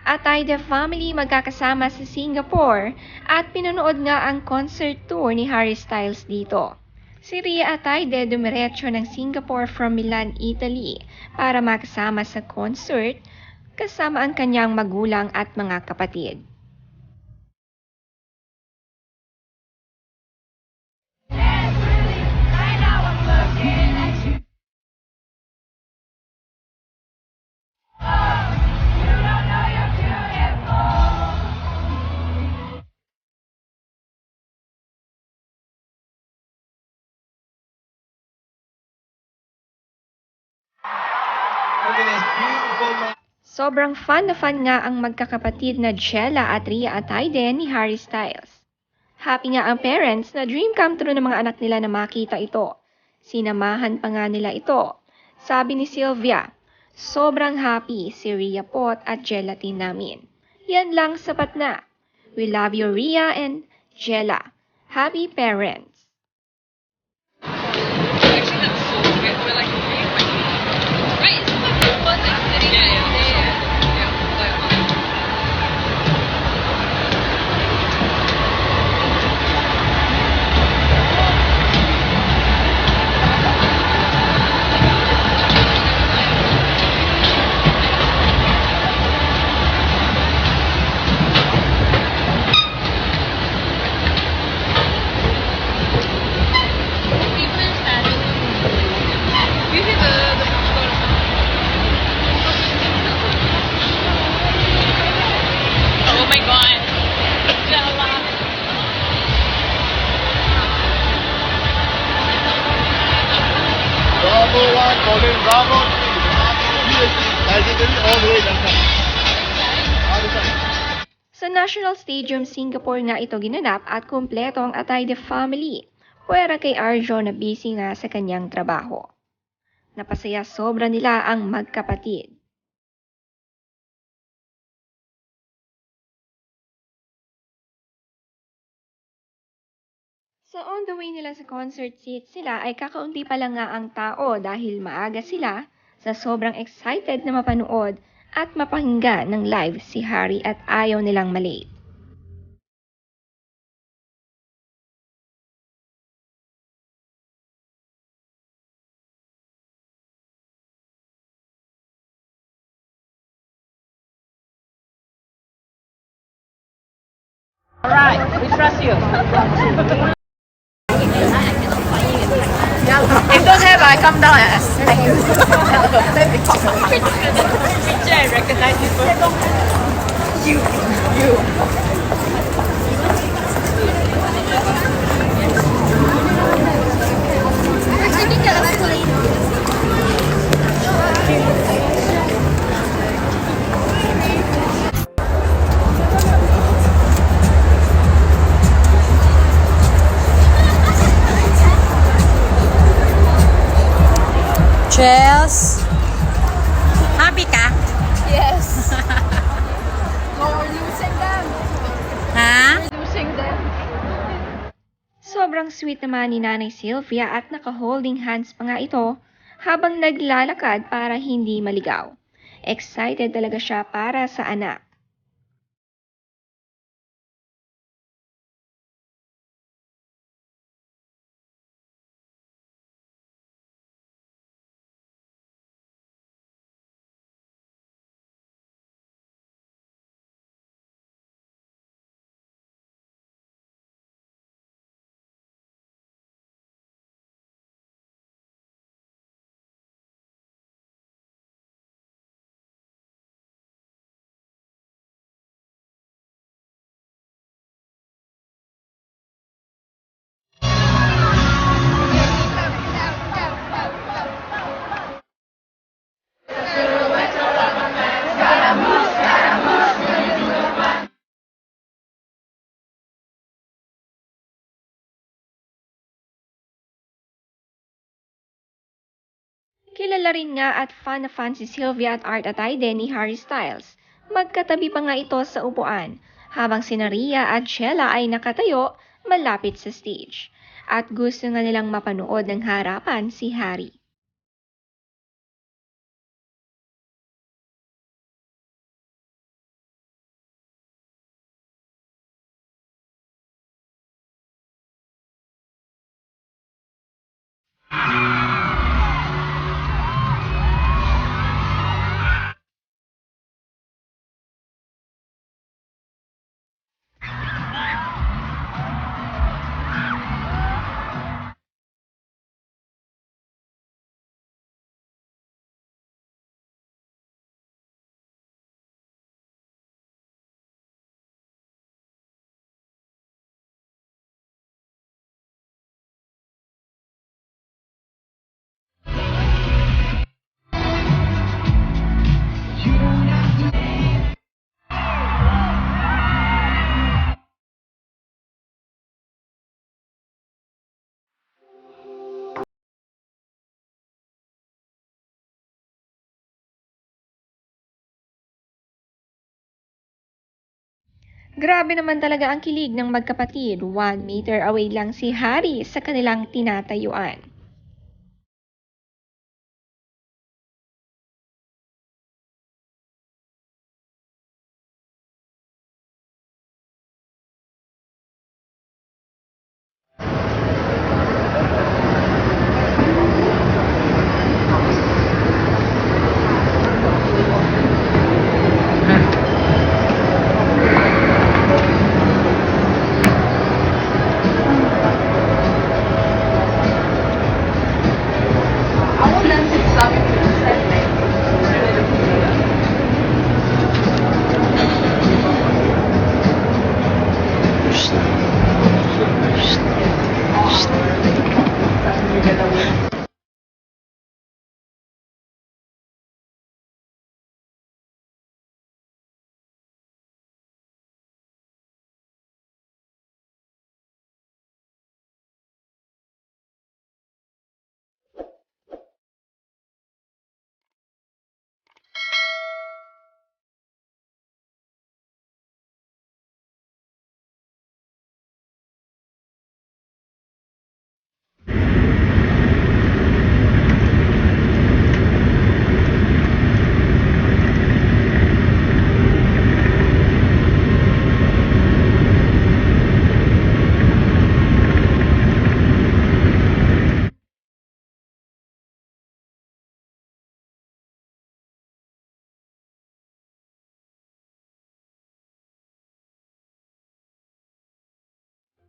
Atay the family magkakasama sa Singapore at pinanood nga ang concert tour ni Harry Styles dito. Si Rhea Atayde dumiretso ng Singapore from Milan, Italy para makasama sa concert kasama ang kanyang magulang at mga kapatid. Sobrang fun na fun nga ang magkakapatid na Jella at Rhea Atayde ni Harry Styles. Happy nga ang parents na dream come true ng mga anak nila na makita ito. Sinamahan pa nga nila ito. Sabi ni Sylvia, sobrang happy si Rhea Pot at Jella team namin. Yan lang sapat na. We love you Rhea and Jella. Happy parents! Actually, that's so good. We're like, right? It's so fun, like sitting there. Oh my god. Bravo 1, Colin, Bravo 2, President all the way lang. Sa National Stadium, Singapore nga ito ginanap at kumpleto ang Atayde family. Puwera kay Arjo na busy nga sa kanyang trabaho. Napasaya sobra nila ang magkapatid. Sa on the way nila sa concert seats sila ay kakaunti pa lang nga ang tao dahil maaga sila sa sobrang excited na mapanood at mapakinggan ng live si Harry at ayaw nilang malate. Alright, we trust you. If don't have, I come down and ask. Picture, I recognize you. You. Cheers! Happy ka? Yes. We're losing them. Ha? We're losing them. Sobrang sweet naman ni Nanay Sylvia at naka-holding hands pa nga ito habang naglalakad para hindi maligaw. Excited talaga siya para sa anak. Kilala rin nga at fan na fan si Sylvia at Art Atayde ni Harry Styles. Magkatabi pa nga ito sa upuan, habang sina Rhea at Jella ay nakatayo malapit sa stage. At gusto nga nilang mapanood ng harapan si Harry. Grabe naman talaga ang kilig ng magkapatid. 1 meter away lang si Harry sa kanilang tinatayuan.